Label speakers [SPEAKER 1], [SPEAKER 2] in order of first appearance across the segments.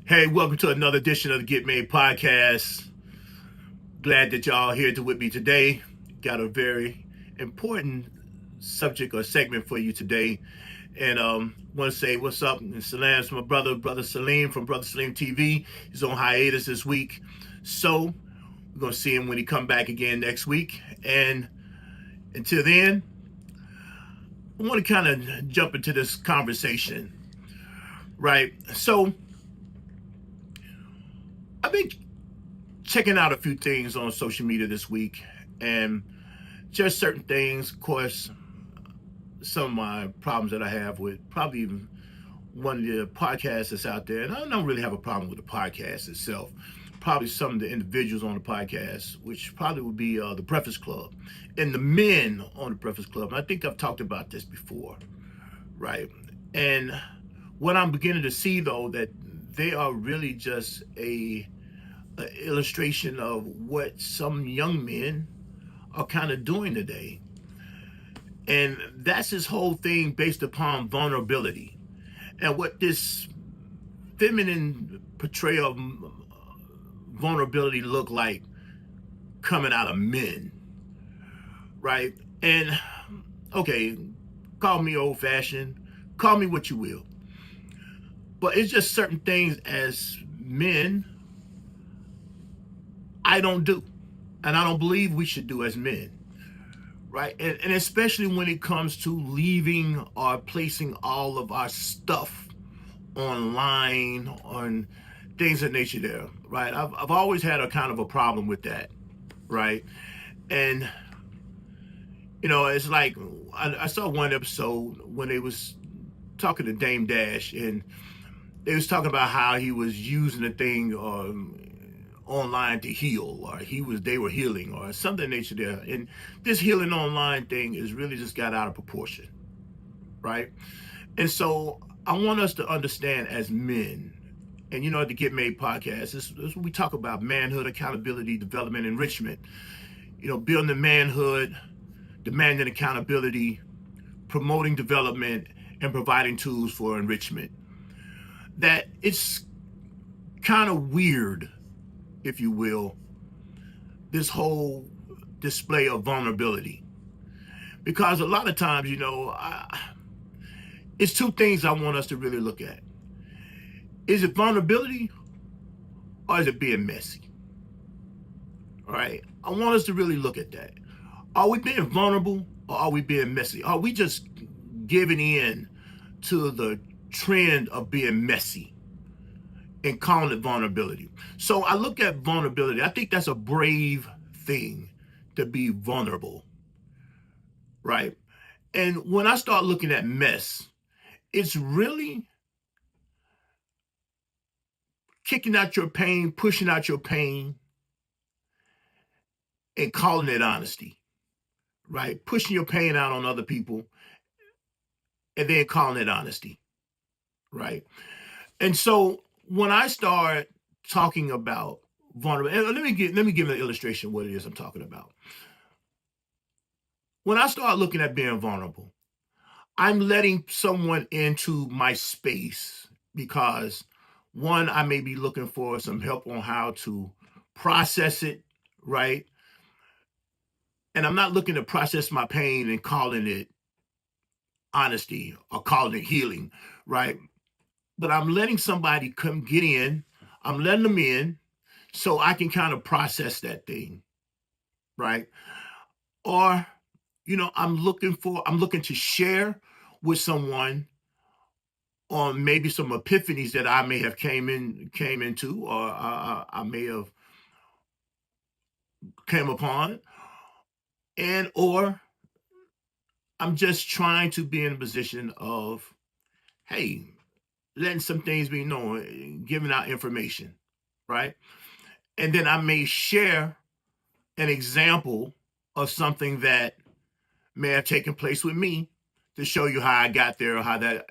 [SPEAKER 1] Hey, welcome to another edition of the Get Made podcast. Glad that y'all here with me today. Got a very important subject or segment for you today. And want to say what's up and salams to my brother Salim from Brother Salim TV. He's on hiatus this week. So we're going to see him when he come back again next week. And until then, I want to kind of jump into this conversation, right? So I've been checking out a few things on social media this week, and just certain things. Of course, some of my problems that I have with probably even one of the podcasts that's out there, and I don't really have a problem with the podcast itself. Probably some of the individuals on the podcast, which probably would be the Breakfast Club and the men on the Breakfast Club. And I think I've talked about this before, right? And what I'm beginning to see, though, that they are really just a illustration of what some young men are kind of doing today. And that's his whole thing based upon vulnerability. And what this feminine portrayal of vulnerability look like coming out of men, right? And okay, call me old fashioned, call me what you will. But it's just certain things as men I don't do. And I don't believe we should do as men. Right? And especially when it comes to leaving or placing all of our stuff online on things of nature there, right? I've always had a kind of a problem with that, right? And, it's like I saw one episode when they was talking to Dame Dash, and they was talking about how he was using the thing online to heal, or they were healing or something of nature there. And this healing online thing is really just got out of proportion, right? And so I want us to understand as men, and the Get Made podcast, this is what we talk about: manhood, accountability, development, enrichment. Building the manhood, demanding accountability, promoting development, and providing tools for enrichment. That it's kind of weird, if you will, this whole display of vulnerability. Because a lot of times, it's two things I want us to really look at. Is it vulnerability or is it being messy? All right. I want us to really look at that. Are we being vulnerable or are we being messy? Are we just giving in to the trend of being messy and calling it vulnerability? So I look at vulnerability. I think that's a brave thing, to be vulnerable, right? And when I start looking at mess, it's really kicking out your pain, pushing out your pain, and calling it honesty, right? Pushing your pain out on other people and then calling it honesty, right? And so when I start talking about vulnerable, and let me give an illustration of what it is I'm talking about. When I start looking at being vulnerable, I'm letting someone into my space because, one, I may be looking for some help on how to process it, right? And I'm not looking to process my pain and calling it honesty or calling it healing, right? But I'm letting somebody come get in. I'm letting them in so I can kind of process that thing, right? Or, I'm looking to share with someone on maybe some epiphanies that I may have came into, or I may have came upon, and or I'm just trying to be in a position of, hey, letting some things be known, giving out information, right? And then I may share an example of something that may have taken place with me to show you how I got there or how that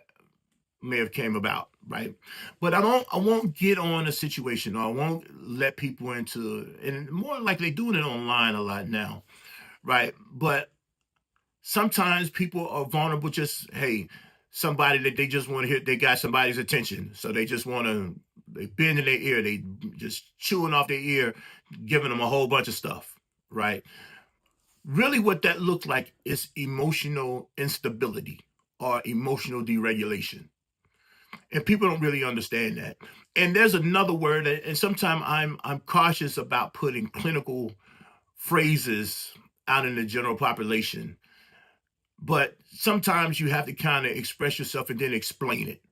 [SPEAKER 1] may have came about, right? But I won't get on a situation, or I won't let people into, and more like they're doing it online a lot now, right? But sometimes people are vulnerable, just, hey, somebody that they just want to hit, they got somebody's attention, so they just want to They bend in their ear. They just chewing off their ear, giving them a whole bunch of stuff, right? Really what that looks like is emotional instability or emotional deregulation. And people don't really understand that. And there's another word, and sometimes I'm cautious about putting clinical phrases out in the general population, but sometimes you have to kind of express yourself and then explain it.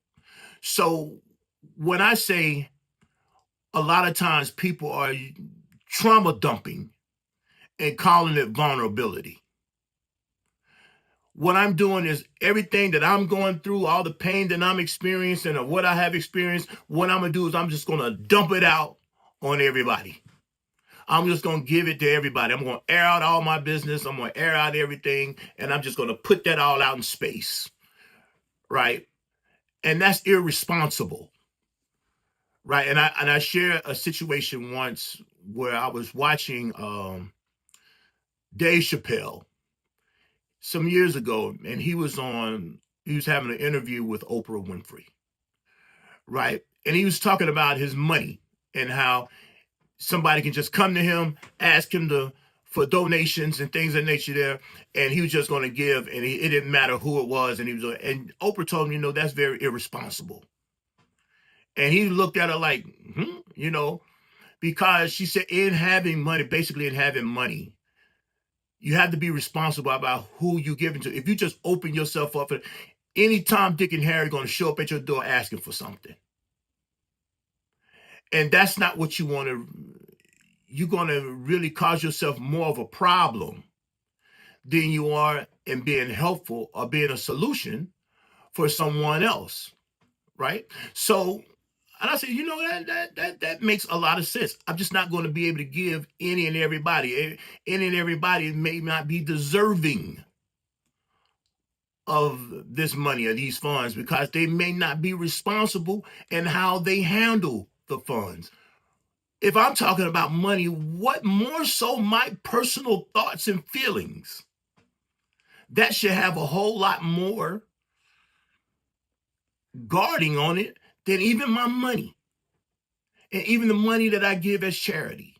[SPEAKER 1] So when I say a lot of times people are trauma dumping and calling it vulnerability, what I'm doing is everything that I'm going through, all the pain that I'm experiencing or what I have experienced, what I'm going to do is I'm just going to dump it out on everybody. I'm just going to give it to everybody. I'm going to air out all my business. I'm going to air out everything. And I'm just going to put that all out in space. Right. And that's irresponsible. Right. And I shared a situation once where I was watching Dave Chappelle some years ago, and he was having an interview with Oprah Winfrey, right? And he was talking about his money and how somebody can just come to him, ask him for donations and things of that nature there, and he was just going to give, and it didn't matter who it was, and Oprah told him, that's very irresponsible. And he looked at her like, because she said in having money, basically in having money, you have to be responsible about who you give it to. If you just open yourself up, any Tom, Dick, and Harry going to show up at your door asking for something. And that's not what you want to. You're going to really cause yourself more of a problem than you are in being helpful or being a solution for someone else, right? So, and I said, that makes a lot of sense. I'm just not going to be able to give any and everybody. Any and everybody may not be deserving of this money or these funds because they may not be responsible in how they handle the funds. If I'm talking about money, what more so my personal thoughts and feelings? That should have a whole lot more guarding on it than even my money and even the money that I give as charity,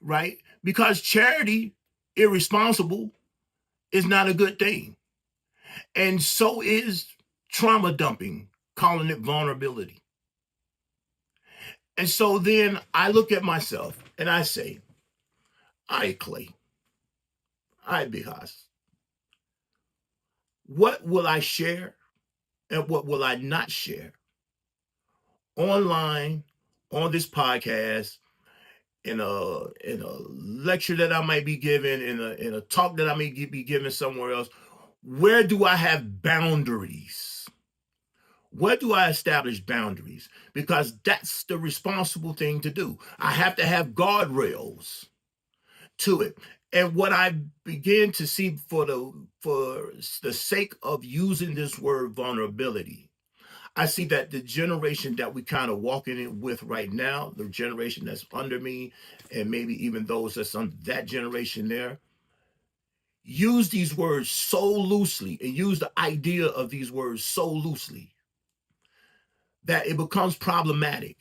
[SPEAKER 1] right? Because charity, irresponsible, is not a good thing. And so is trauma dumping, calling it vulnerability. And so then I look at myself and I say, all right, Clay, all right, Big Hoss, what will I share and what will I not share online, on this podcast, in a lecture that I might be giving, in a talk that I may be giving somewhere else? Where do I have boundaries? Where do I establish boundaries? Because that's the responsible thing to do. I have to have guardrails to it. And what I begin to see for the sake of using this word vulnerability, I see that the generation that we kind of walking in with right now, the generation that's under me, and maybe even those that's on that generation there, use these words so loosely and use the idea of these words so loosely that it becomes problematic.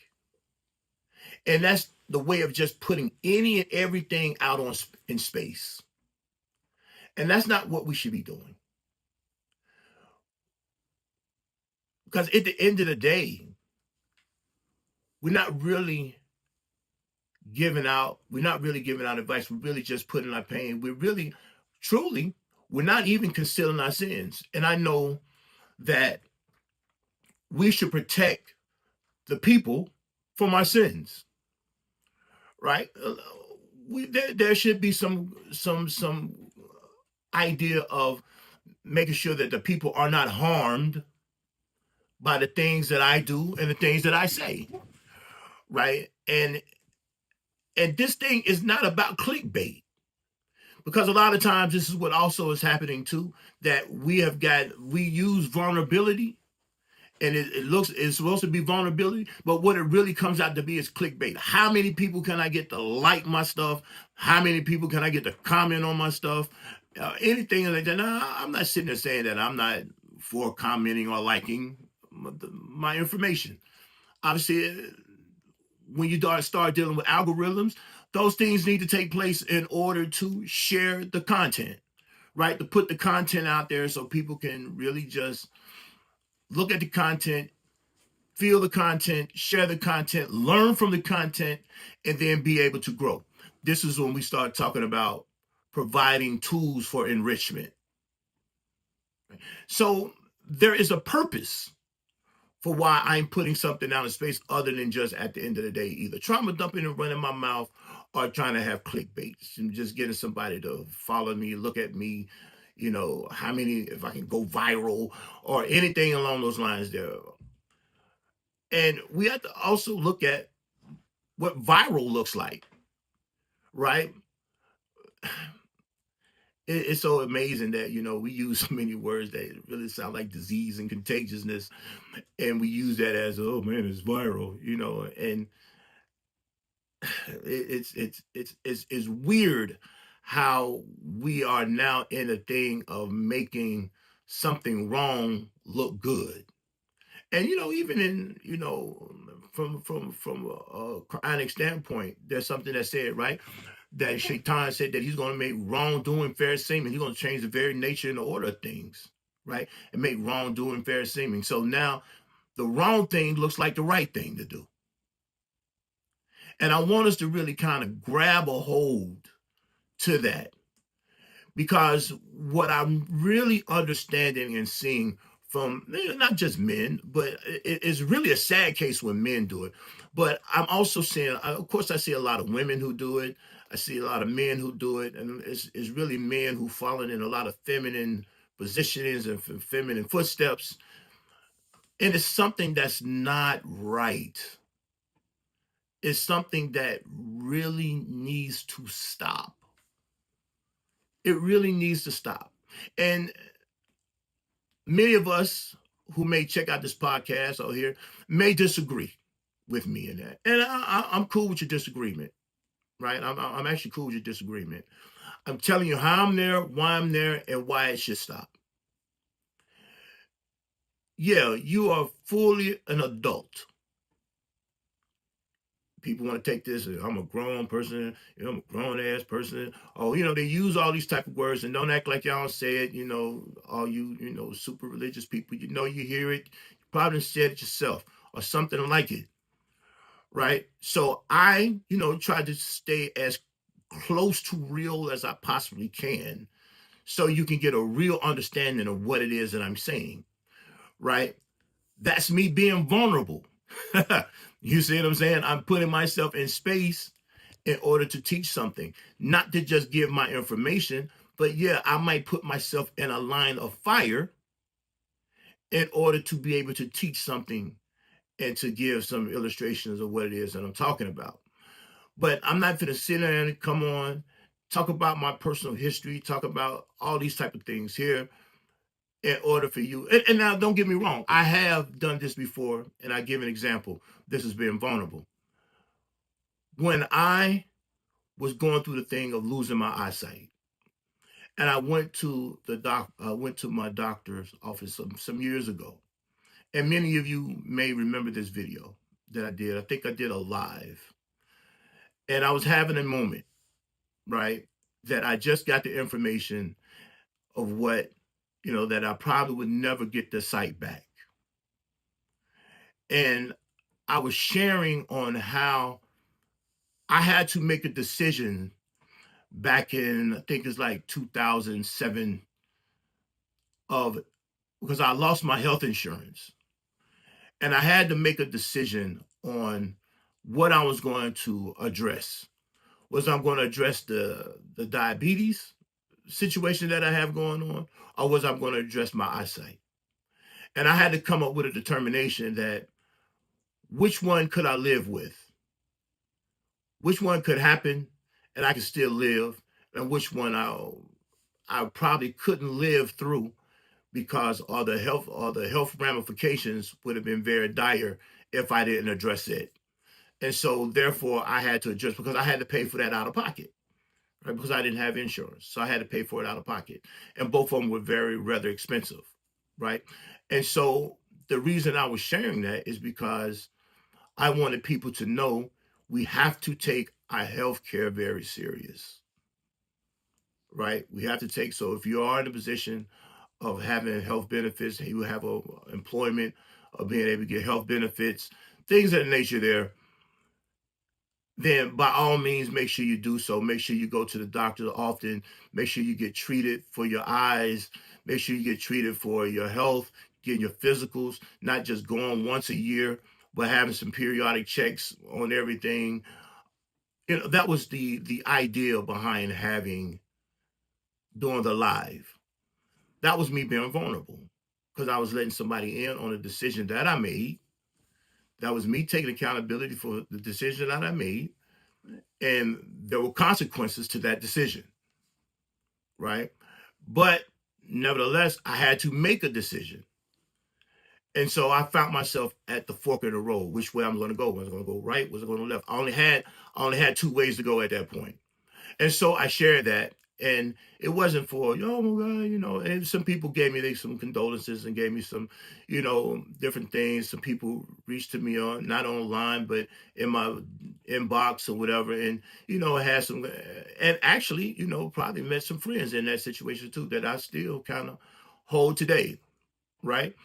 [SPEAKER 1] And that's the way of just putting any and everything out in space. And that's not what we should be doing. Because at the end of the day, we're not really giving out advice. We're really just putting our pain. We're really, truly, we're not even concealing our sins. And I know that we should protect the people from our sins, right? There should be some idea of making sure that the people are not harmed by the things that I do and the things that I say, right? And this thing is not about clickbait, because a lot of times this is what also is happening too, that we use vulnerability, and it's supposed to be vulnerability, but what it really comes out to be is clickbait. How many people can I get to like my stuff? How many people can I get to comment on my stuff? Anything like that. Now, I'm not sitting there saying that I'm not for commenting or liking my information. Obviously, when you start dealing with algorithms, those things need to take place in order to share the content, right? To put the content out there so people can really just look at the content, feel the content, share the content, learn from the content, and then be able to grow. This is when we start talking about providing tools for enrichment. So there is a purpose for why I'm putting something out in space other than just at the end of the day, either trauma dumping and running my mouth or trying to have clickbait and just getting somebody to follow me, look at me, how many, if I can go viral or anything along those lines there. And we have to also look at what viral looks like, right? It's so amazing that, we use so many words that really sound like disease and contagiousness. And we use that as, oh man, it's viral, and it's weird how we are now in a thing of making something wrong look good. And even in from a Quranic standpoint, there's something that said, right, that Shaitan said that he's going to make wrongdoing fair seeming. He's going to change the very nature and the order of things, right, and make wrongdoing fair seeming. So now the wrong thing looks like the right thing to do. And I want us to really kind of grab a hold to that, because what I'm really understanding and seeing from not just men, but it's really a sad case when men do it. But I'm also seeing, of course, I see a lot of women who do it. I see a lot of men who do it. And it's really men who fallen in a lot of feminine positionings and feminine footsteps. And it's something that's not right. It's something that really needs to stop. It really needs to stop. And many of us who may check out this podcast out here may disagree with me in that. And I'm cool with your disagreement, right? I'm actually cool with your disagreement. I'm telling you how I'm there, why I'm there, and why it should stop. Yeah, you are fully an adult. People want to take this, I'm a grown person, I'm a grown ass person. Oh, they use all these type of words, and don't act like y'all said, all you, super religious people, you hear it, you probably said it yourself or something like it, right? So I, try to stay as close to real as I possibly can so you can get a real understanding of what it is that I'm saying, right? That's me being vulnerable. You see what I'm saying? I'm putting myself in space in order to teach something, not to just give my information, but yeah, I might put myself in a line of fire in order to be able to teach something and to give some illustrations of what it is that I'm talking about. But I'm not going to sit there and come on, talk about my personal history, talk about all these type of things here in order for you. And now, don't get me wrong. I have done this before, and I give an example. This is being vulnerable. When I was going through the thing of losing my eyesight, and I went to my doctor's office some years ago, and many of you may remember this video that I did. I think I did a live, and I was having a moment, right, that I just got the information of what, that I probably would never get the sight back. And I was sharing on how I had to make a decision back in, I think it's like 2007, of because I lost my health insurance. And I had to make a decision on what I was going to address. Was I'm going to address the diabetes situation that I have going on, or was I going to address my eyesight? And I had to come up with a determination that which one could I live with? Which one could happen and I could still live, and which one I probably couldn't live through because all the health ramifications would have been very dire if I didn't address it. And so therefore I had to adjust because I had to pay for that out of pocket, right? Because I didn't have insurance. So I had to pay for it out of pocket. And both of them were very rather expensive, right? And so the reason I was sharing that is because I wanted people to know we have to take our health care very serious, right? We have to take, so if you are in a position of having health benefits, you have a employment, of being able to get health benefits, things of that nature there, then by all means, make sure you do so. Make sure you go to the doctor often. Make sure you get treated for your eyes. Make sure you get treated for your health, getting your physicals, not just going once a year, but having some periodic checks on everything. You know, that was the idea behind having doing the live. That was me being vulnerable because I was letting somebody in on a decision that I made. That was me taking accountability for the decision that I made, and there were consequences to that decision, right? But nevertheless, I had to make a decision. And so I found myself at the fork in the road, which way I'm going to go. Was I going to go right? Was I going to go left? I only had two ways to go at that point. And so I shared that. And it wasn't for, oh my God, and some people gave me some condolences and gave me some, different things. Some people reached to me on, not online, but in my inbox or whatever. And, had some, and actually, probably met some friends in that situation too that I still kind of hold today. Right.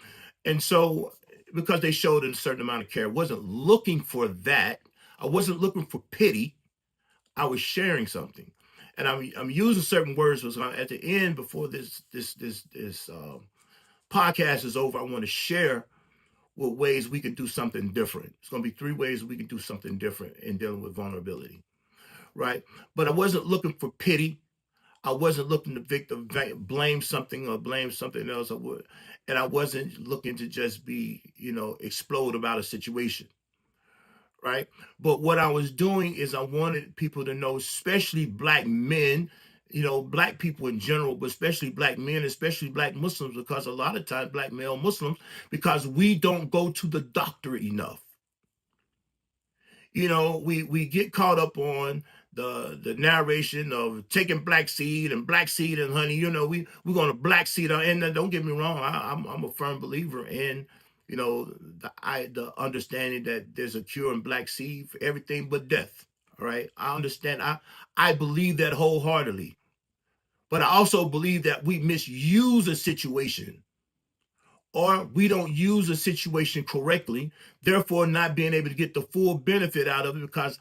[SPEAKER 1] And so, because they showed a certain amount of care, I wasn't looking for that. I wasn't looking for pity. I was sharing something, and I'm using certain words. Was at the end before this podcast is over. I want to share what ways we can do something different. It's going to be three ways we can do something different in dealing with vulnerability, right? But I wasn't looking for pity. I wasn't looking to blame something or blame something else. And I wasn't looking to just be, explode about a situation, right? But what I was doing is I wanted people to know, especially black men, black people in general, but especially black men, especially black Muslims, because a lot of times black male Muslims, because we don't go to the doctor enough. We get caught up on the narration of taking black seed and honey. We're gonna black seed, and don't get me wrong, I'm a firm believer in the understanding that there's a cure in black seed for everything but death. All right, I understand. I believe that wholeheartedly, but I also believe that we misuse a situation or we don't use a situation correctly, therefore not being able to get the full benefit out of it because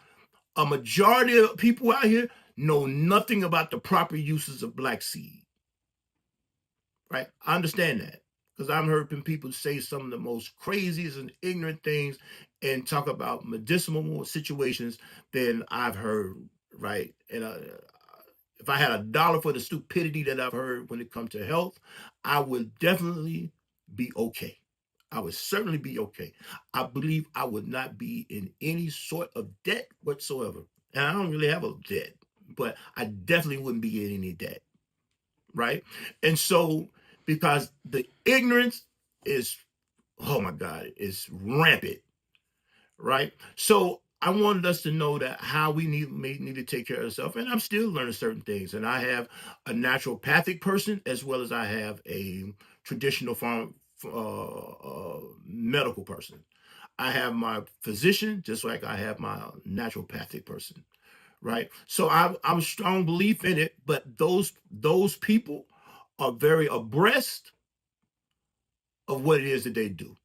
[SPEAKER 1] a majority of people out here know nothing about the proper uses of black seed, right? I understand that because I've heard people say some of the most craziest and ignorant things and talk about medicinal situations than I've heard, right? And if I had a dollar for the stupidity that I've heard when it comes to health, I would definitely be okay. I would certainly be okay. I believe I would not be in any sort of debt whatsoever. And I don't really have a debt, but I definitely wouldn't be in any debt, right? And so, because the ignorance is, oh my God, is rampant, right? So I wanted us to know that how we need to take care of ourselves, and I'm still learning certain things. And I have a naturopathic person as well as I have a traditional medical person. I have my physician just like I have my naturopathic person, right? So I'm a strong belief in it, but those people are very abreast of what it is that they do,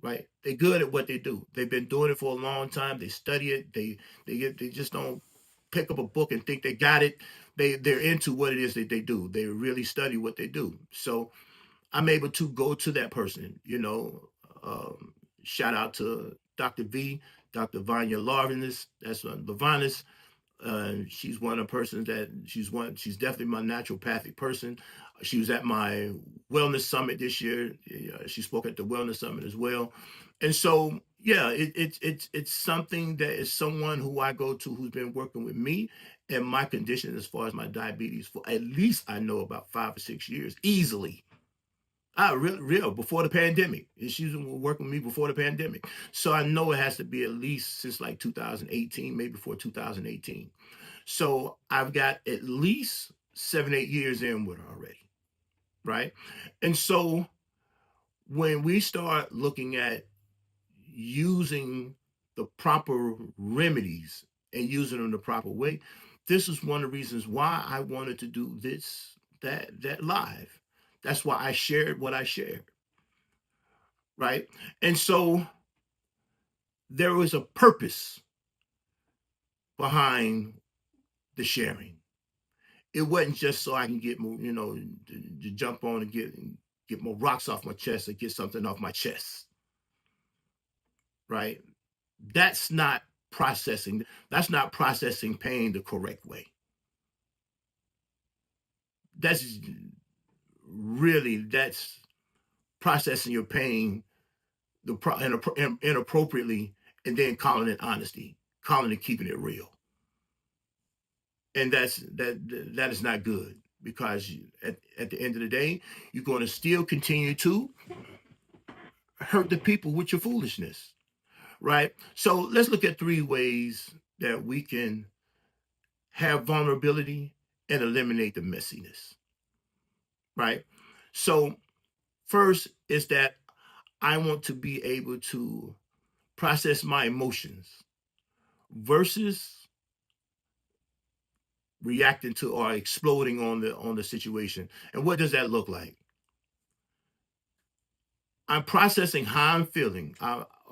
[SPEAKER 1] right? They're good at what they do. They've been doing it for a long time. They study it. They just don't pick up a book and think they got it. They're into what it is that they do. They really study what they do. So I'm able to go to that person. Shout out to Dr. V, Dr. Vanya Larvinis. That's Lavinis. She's one of the persons that she's definitely my naturopathic person. She was at my wellness summit this year. She spoke at the wellness summit as well. And so, yeah, it's something that is someone who I go to who's been working with me and my condition as far as my diabetes for at least I know about 5 or 6 years easily. Real before the pandemic. She was working with me before the pandemic. So I know it has to be at least since like 2018, maybe before 2018. So I've got at least 7, 8 years in with her already, right? And so when we start looking at, using the proper remedies and using them the proper way. This is one of the reasons why I wanted to do that live. That's why I shared what I shared, right? And so there was a purpose behind the sharing. It wasn't just so I can get more, to jump on and get more rocks off my chest or get something off my chest, right? That's not processing. That's not processing pain the correct way. That's that's processing your pain inappropriately, and then calling it honesty, calling it keeping it real, and that is not good because at the end of the day, you're going to still continue to hurt the people with your foolishness, right? So let's look at three ways that we can have vulnerability and eliminate the messiness, right? So first is that I want to be able to process my emotions versus reacting to or exploding on the situation. And what does that look like? I'm processing how I'm feeling.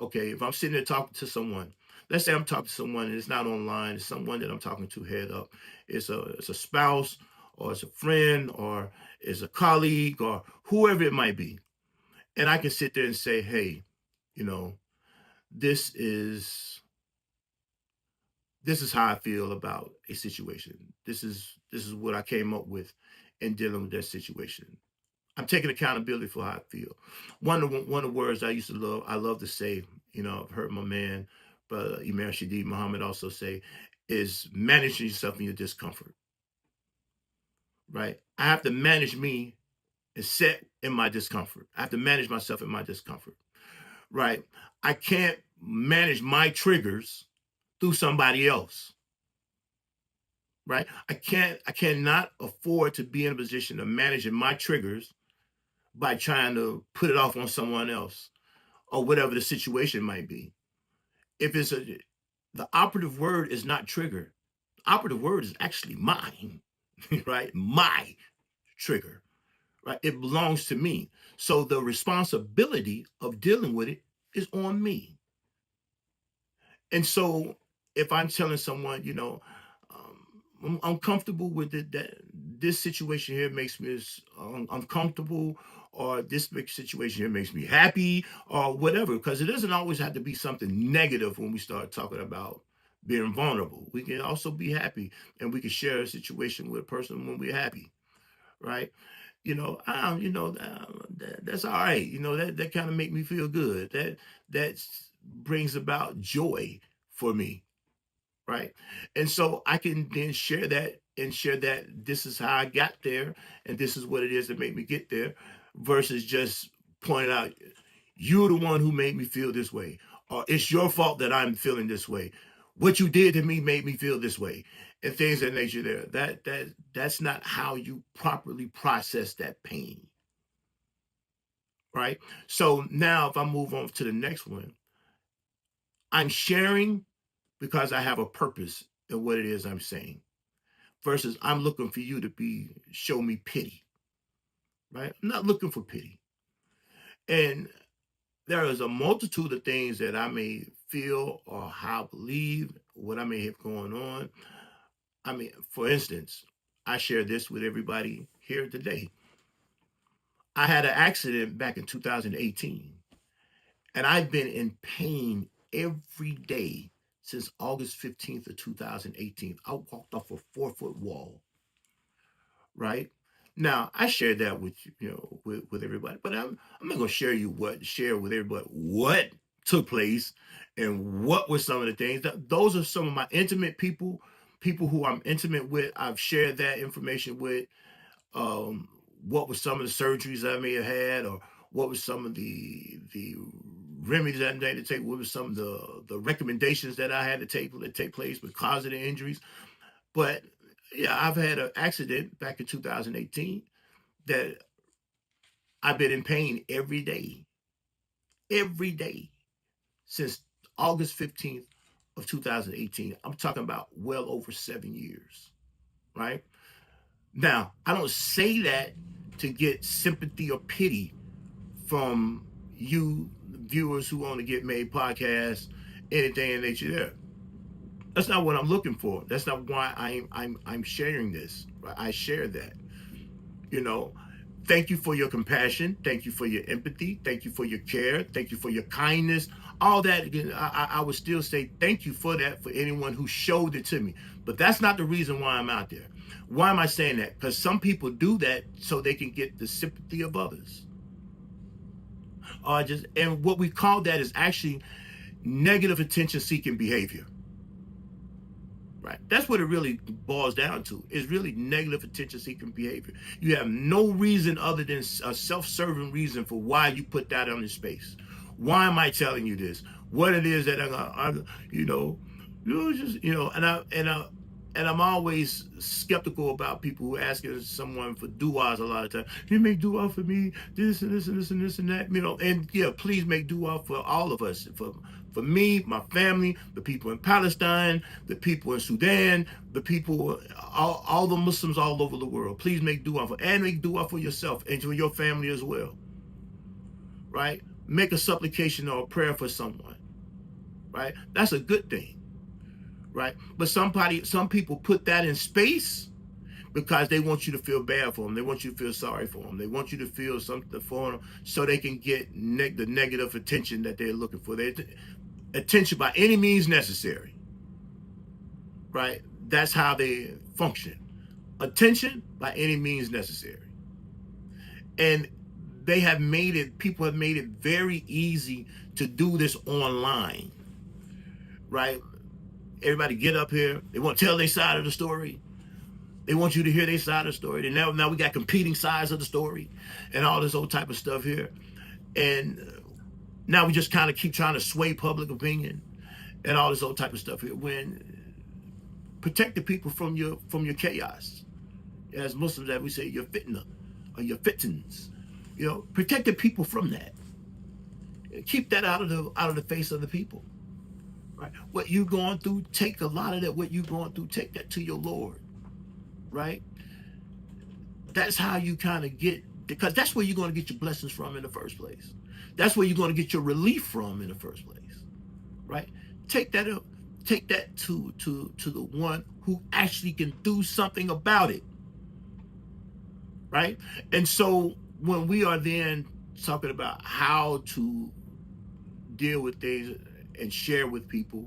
[SPEAKER 1] Okay, if I'm sitting there talking to someone, let's say I'm talking to someone and it's not online, it's someone that I'm talking to head up. It's a spouse or it's a friend or it's a colleague or whoever it might be. And I can sit there and say, hey, you know, this is this is how I feel about a situation. This is what I came up with in dealing with that situation. I'm taking accountability for how I feel. One of the words I love to say, I've heard my man, brother Imam Shadid Muhammad also say, is managing yourself in your discomfort. Right? I have to manage me and set in my discomfort. I have to manage myself in my discomfort. Right? I can't manage my triggers through somebody else. Right? I cannot afford to be in a position of managing my triggers by trying to put it off on someone else or whatever the situation might be. If the operative word is not trigger, the operative word is actually mine, right? My trigger, right? It belongs to me. So the responsibility of dealing with it is on me. And so if I'm telling someone, I'm comfortable with it, that this situation here makes me uncomfortable, or this big situation here makes me happy, or whatever, because it doesn't always have to be something negative when we start talking about being vulnerable. We can also be happy, and we can share a situation with a person when we're happy, right? That's all right. That kind of make me feel good. That brings about joy for me, right? And so I can then share that and share that this is how I got there and this is what it is that made me get there, versus just pointing out you're the one who made me feel this way, or it's your fault that I'm feeling this way. What you did to me made me feel this way, and things of that nature. There, that's not how you properly process that pain, right? So now, if I move on to the next one, I'm sharing because I have a purpose in what it is I'm saying, versus I'm looking for you to show me pity, right? I'm not looking for pity. And there is a multitude of things that I may feel or how I believe, what I may have going on. I mean, for instance, I share this with everybody here today. I had an accident back in 2018, and I've been in pain every day since August 15th of 2018. I walked off a 4-foot wall, right? Now I shared that with with everybody, but I'm not gonna share with everybody what took place and what were some of the things. Those are some of my intimate people who I'm intimate with. I've shared that information with. Um, what were some of the surgeries I may have had, or what were some of the remedies that I had to take? What were some of the recommendations that I had to take place because of the injuries? But yeah, I've had an accident back in 2018 that I've been in pain every day since August 15th of 2018. I'm talking about well over 7 years, right? Now, I don't say that to get sympathy or pity from you viewers who want to get made podcasts, anything in nature there. That's not what I'm looking for. That's not why I'm sharing this. Right? I share that. You know, thank you for your compassion. Thank you for your empathy. Thank you for your care. Thank you for your kindness. All that, I would still say thank you for that for anyone who showed it to me. But that's not the reason why I'm out there. Why am I saying that? Because some people do that so they can get the sympathy of others. And what we call that is actually negative attention seeking behavior. Right. That's what it really boils down to. Is really negative attention-seeking behavior. You have no reason other than a self-serving reason for why you put that on the space. Why am I telling you this? What it is that you know, and I'm always skeptical about people who asking someone for du'as a lot of times. You make du'a for me, this and this and this and this and that, and yeah, please make du'a for all of us, for me, my family, the people in Palestine, the people in Sudan, the people, all the Muslims all over the world. Please make du'a and make du'a for yourself and for your family as well, right? Make a supplication or a prayer for someone, right? That's a good thing. Right? But some people put that in space because they want you to feel bad for them. They want you to feel sorry for them. They want you to feel something for them so they can get the negative attention that they're looking for. Attention by any means necessary. Right? That's how they function. Attention by any means necessary. And people have made it very easy to do this online. Right? Everybody get up here. They want to tell their side of the story. They want you to hear their side of the story. And now we got competing sides of the story and all this old type of stuff here. And now we just kind of keep trying to sway public opinion and all this old type of stuff here. When protect the people from your chaos. As Muslims, that we say your fitna or your fitins. Protect the people from that. Keep that out of the face of the people. Right? What you going through, take a lot of that. What you going through, take that to your Lord. Right? That's how you kind of get, because that's where you're going to get your blessings from in the first place. That's where you're going to get your relief from in the first place. Right? Take that up. Take that to the one who actually can do something about it. Right? And so when we are then talking about how to deal with things and share with people,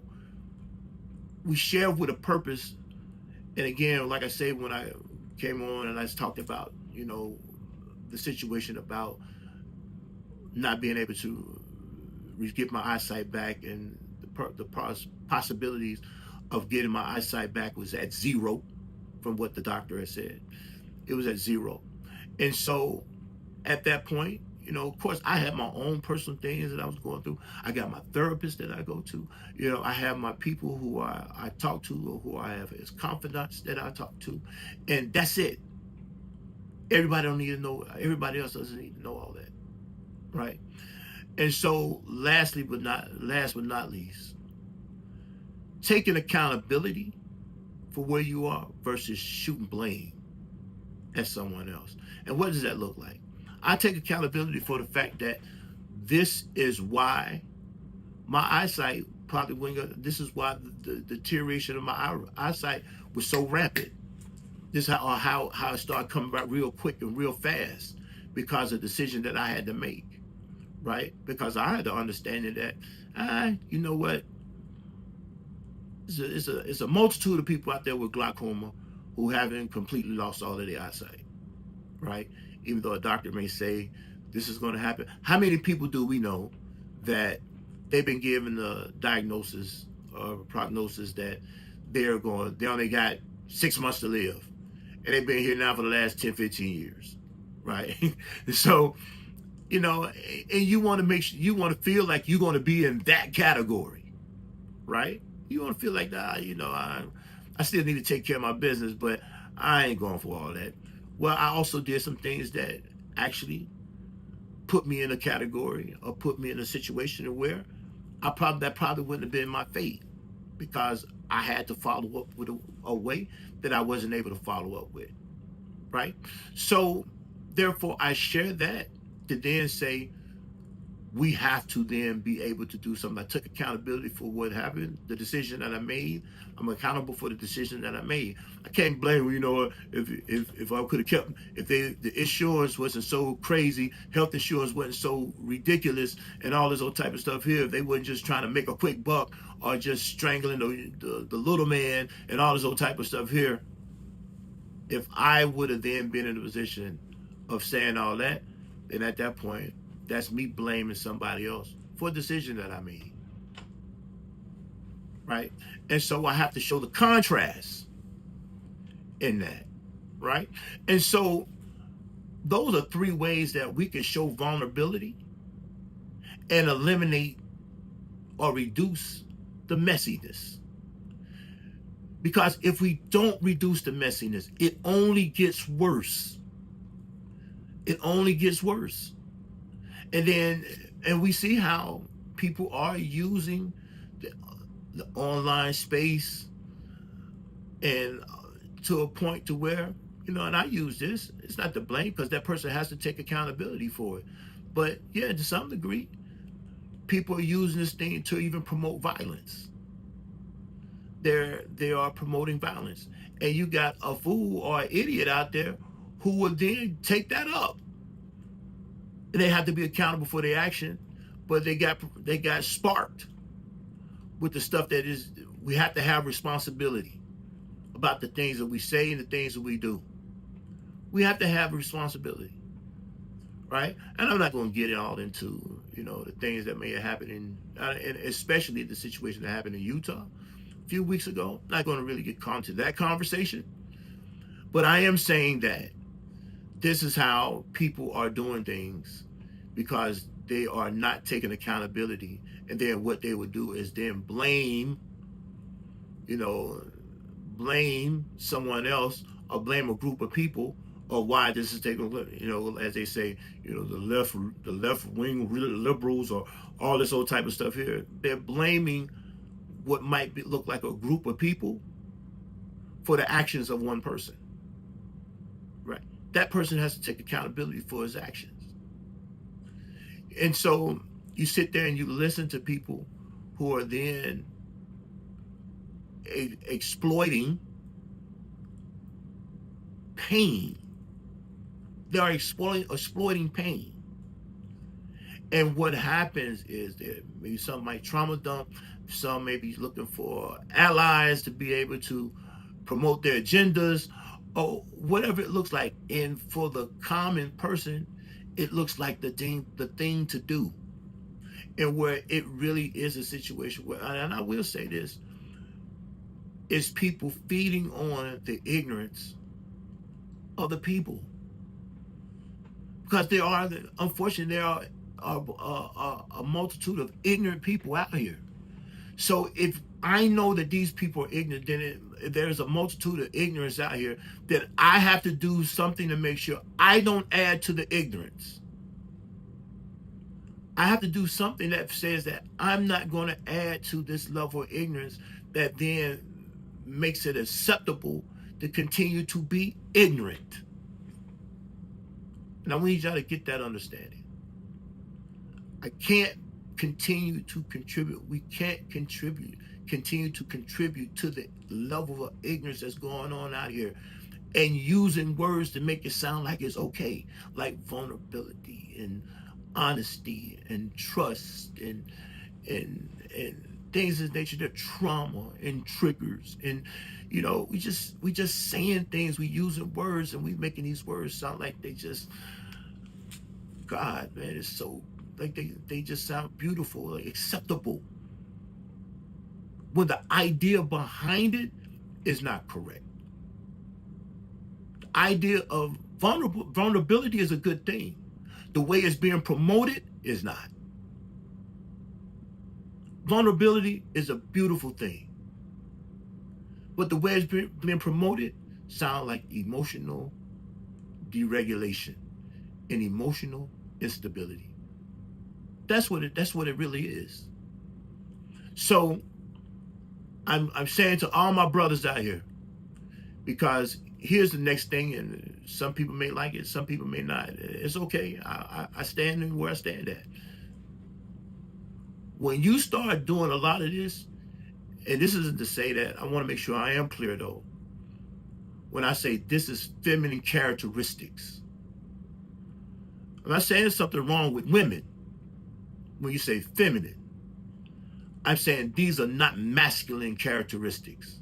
[SPEAKER 1] we share with a purpose. And again, like I say, when I came on and I talked about, the situation about not being able to get my eyesight back, and the possibilities of getting my eyesight back was at zero from what the doctor had said. It was at zero. And so at that point, of course, I had my own personal things that I was going through. I got my therapist that I go to. I have my people who I talk to, or who I have as confidants that I talk to. And that's it. Everybody don't need to know. Everybody else doesn't need to know all that. Right? And so last but not least, taking accountability for where you are versus shooting blame at someone else. And what does that look like? I take accountability for the fact that this is why my eyesight probably went. This is why the deterioration of my eyesight was so rapid. This is how it started coming back real quick and real fast, because of the decision that I had to make, right? Because I had the understanding that, you know what? It's a multitude of people out there with glaucoma who haven't completely lost all of their eyesight, right? Even though a doctor may say this is going to happen. How many people do we know that they've been given the diagnosis or prognosis that they only got 6 months to live, and they've been here now for the last 10, 15 years, right? So, and you want to make sure, you want to feel like you're going to be in that category, right? You want to feel like, I still need to take care of my business, but I ain't going for all that. Well, I also did some things that actually put me in a category or put me in a situation where that probably wouldn't have been my fate, because I had to follow up with a way that I wasn't able to follow up with, right? So therefore I share that to then say we have to then be able to do something. I took accountability for what happened, the decision that I made. I'm accountable for the decision that I made. I can't blame, if I could have kept, if the insurance wasn't so crazy, health insurance wasn't so ridiculous, and all this old type of stuff here, if they weren't just trying to make a quick buck or just strangling the little man and all this old type of stuff here, if I would have then been in a position of saying all that, then at that point, that's me blaming somebody else for a decision that I made, right? And so I have to show the contrast in that, right? And so those are three ways that we can show vulnerability and eliminate or reduce the messiness. Because if we don't reduce the messiness, it only gets worse. It only gets worse. And we see how people are using the online space, and to a point to where, and I use this, it's not to blame, because that person has to take accountability for it, but yeah, to some degree people are using this thing to even promote violence. They are promoting violence, and you got a fool or an idiot out there who will then take that up. They have to be accountable for their action, but they got sparked with the stuff that is, we have to have responsibility about the things that we say and the things that we do. We have to have responsibility, right? And I'm not going to get it all into, the things that may have happened and especially the situation that happened in Utah a few weeks ago. I'm not going to really get caught into that conversation, but I am saying that this is how people are doing things because they are not taking accountability, and then what they would do is then you know, blame someone else or blame a group of people or why this is taking, as they say, the left wing liberals or all this old type of stuff here. They're blaming what look like a group of people for the actions of one person, right? That person has to take accountability for his actions. And so you sit there and you listen to people who are then exploiting pain. They are exploiting pain. And what happens is that maybe some might trauma dump, some may be looking for allies to be able to promote their agendas, or whatever it looks like. And for the common person, it looks like the thing to do. And where it really is a situation where, and I will say this, is people feeding on the ignorance of the people. Because unfortunately, there are a multitude of ignorant people out here. So if I know that these people are ignorant, then there's a multitude of ignorance out here, that I have to do something to make sure I don't add to the ignorance. I have to do something that says that I'm not going to add to this level of ignorance that then makes it acceptable to continue to be ignorant. And I need y'all to get that understanding. I can't continue to contribute. We can't continue to contribute to the level of ignorance that's going on out here, and using words to make it sound like it's okay, like vulnerability and honesty and trust and things of nature, that trauma and triggers, and we just saying things, we using words, and we making these words sound like they just, God, man, it's so, like they just sound beautiful, like acceptable, when the idea behind it is not correct. The idea of vulnerability is a good thing. The way it's being promoted is not. Vulnerability is a beautiful thing, but the way it's being promoted sound like emotional deregulation and emotional instability. That's what it really is. So I'm saying to all my brothers out here, because here's the next thing, and some people may like it, some people may not. It's okay. I stand in where I stand at. When you start doing a lot of this, and this isn't to say that, I want to make sure I am clear though. When I say this is feminine characteristics, I'm not saying there's something wrong with women when you say feminine. I'm saying these are not masculine characteristics,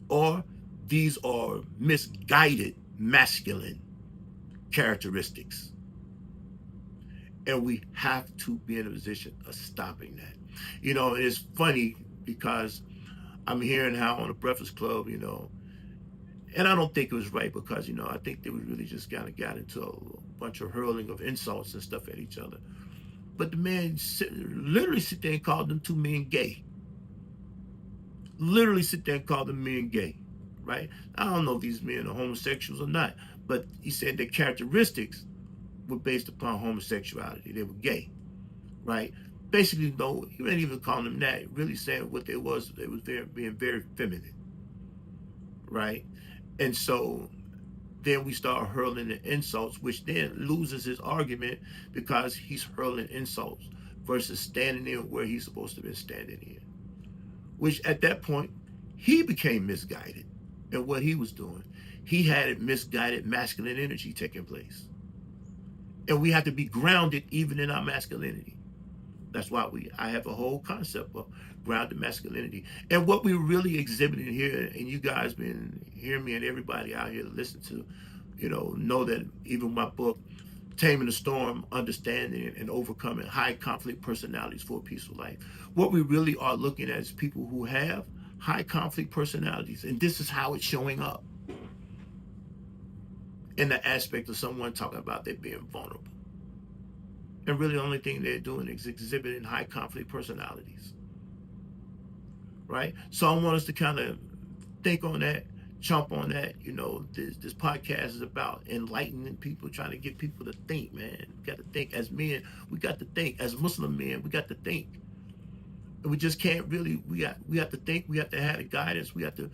[SPEAKER 1] or these are misguided masculine characteristics. And we have to be in a position of stopping that. It's funny because I'm hearing how on the Breakfast Club, and I don't think it was right because, I think they really just kind of got into a bunch of hurling of insults and stuff at each other. But the man literally sit there and called them two men gay. Literally sit there and call them men gay, right? I don't know if these men are homosexuals or not, but he said their characteristics were based upon homosexuality. They were gay, right? Basically, no, you ain't even calling them that. Really saying what they was being very feminine, right? And so then we start hurling the insults, which then loses his argument because he's hurling insults versus standing in where he's supposed to be standing in. Which at that point, he became misguided in what he was doing. He had misguided masculine energy taking place. And we have to be grounded even in our masculinity. That's why I have a whole concept of grounded masculinity. And what we're really exhibiting here, and you guys been hearing me and everybody out here listen to, know that even my book, Taming the Storm, Understanding and Overcoming High Conflict Personalities for a Peaceful Life. What we really are looking at is people who have high conflict personalities. And this is how it's showing up in the aspect of someone talking about they being vulnerable. And really the only thing they're doing is exhibiting high conflict personalities. Right? So I want us to kind of think on that, jump on that. This podcast is about enlightening people, trying to get people to think, man. We got to think as men. We got to think as Muslim men. We got to think. And we just can't really. We have to think. We have to have the guidance. We have to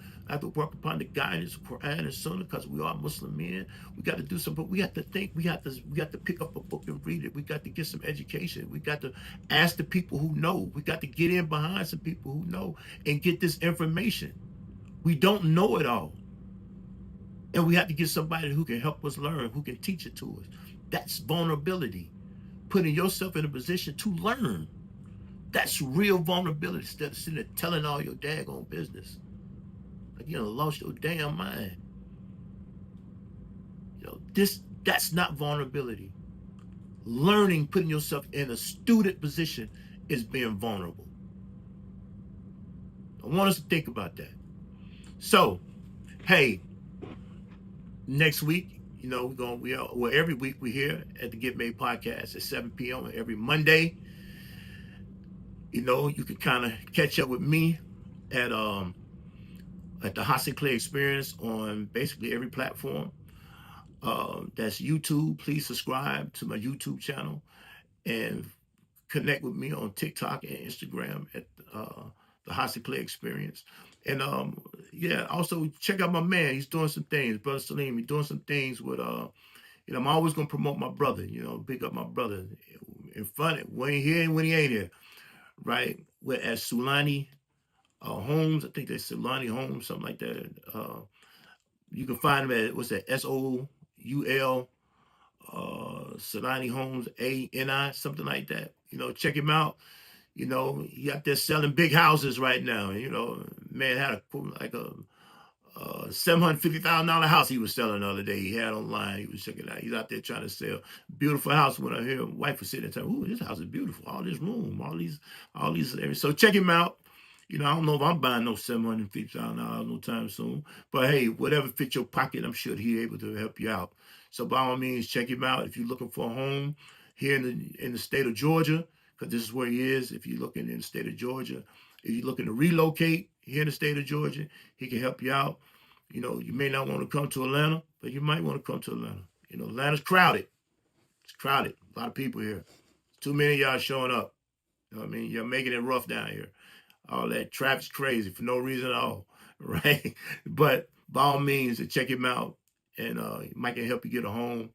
[SPEAKER 1] work upon the guidance of Quran and Sunnah because we are Muslim men. We got to do something. But we have to think. We have to pick up a book and read it. We got to get some education. We got to ask the people who know. We got to get in behind some people who know and get this information. We don't know it all. And we have to get somebody who can help us learn, who can teach it to us. That's vulnerability. Putting yourself in a position to learn. That's real vulnerability instead of sitting there telling all your daggone business. Like you lost your damn mind. That's not vulnerability. Learning, putting yourself in a student position is being vulnerable. I want us to think about that. So, hey, next week, every week we're here at the Get Made podcast at 7 p.m. every Monday. You can kind of catch up with me at the Hot Sinclair Experience on basically every platform. That's YouTube. Please subscribe to my YouTube channel and connect with me on TikTok and Instagram at the Hot Sinclair Experience. And also check out my man. He's doing some things, Brother Salim. He's doing some things with I'm always gonna promote my brother. Pick up my brother in front when he here and when he ain't here, right? We're at Sulani Homes. I think that's Sulani Homes, something like that. You can find him at, what's that? SOUL Sulani Homes ANI, something like that. Check him out. He out there selling big houses right now. Man had a $750,000 house he was selling the other day. He had online. He was checking it out. He's out there trying to sell beautiful house. When I hear wife was sitting there, "Ooh, this house is beautiful. All this room, all these areas." So check him out. I don't know if I'm buying no $750,000 no time soon. But hey, whatever fits your pocket, I'm sure he's able to help you out. So by all means, check him out if you're looking for a home here in the state of Georgia, because this is where he is. If you're looking in the state of Georgia, if you're looking to relocate here in the state of Georgia, he can help you out. You may not want to come to Atlanta, but you might want to come to Atlanta. Atlanta's crowded. It's crowded. A lot of people here. Too many of y'all showing up. You know what I mean? You're making it rough down here. All that traffic's crazy for no reason at all, right? But by all means, check him out, and he might can help you get a home,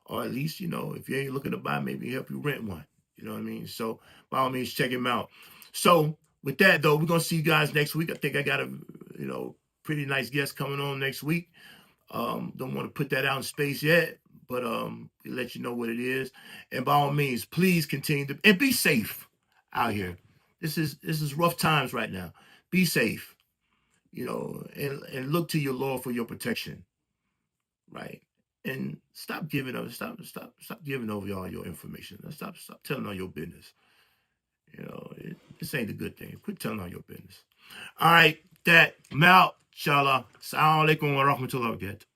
[SPEAKER 1] or at least if you ain't looking to buy, maybe help you rent one. You know what I mean? So by all means, check him out. So with that though, we're gonna see you guys next week. I think I got a pretty nice guest coming on next week. Don't want to put that out in space yet, but we'll let you know what it is. And by all means, please continue to and be safe out here. This is rough times right now. Be safe, and look to your Lord for your protection, right? And stop giving up. Stop giving over all your information. Stop telling all your business. This ain't a good thing. Quit telling all your business. All right, that I'm out. Inshallah. Assalamu alaikum wa rahmatullahi wa barakatuh.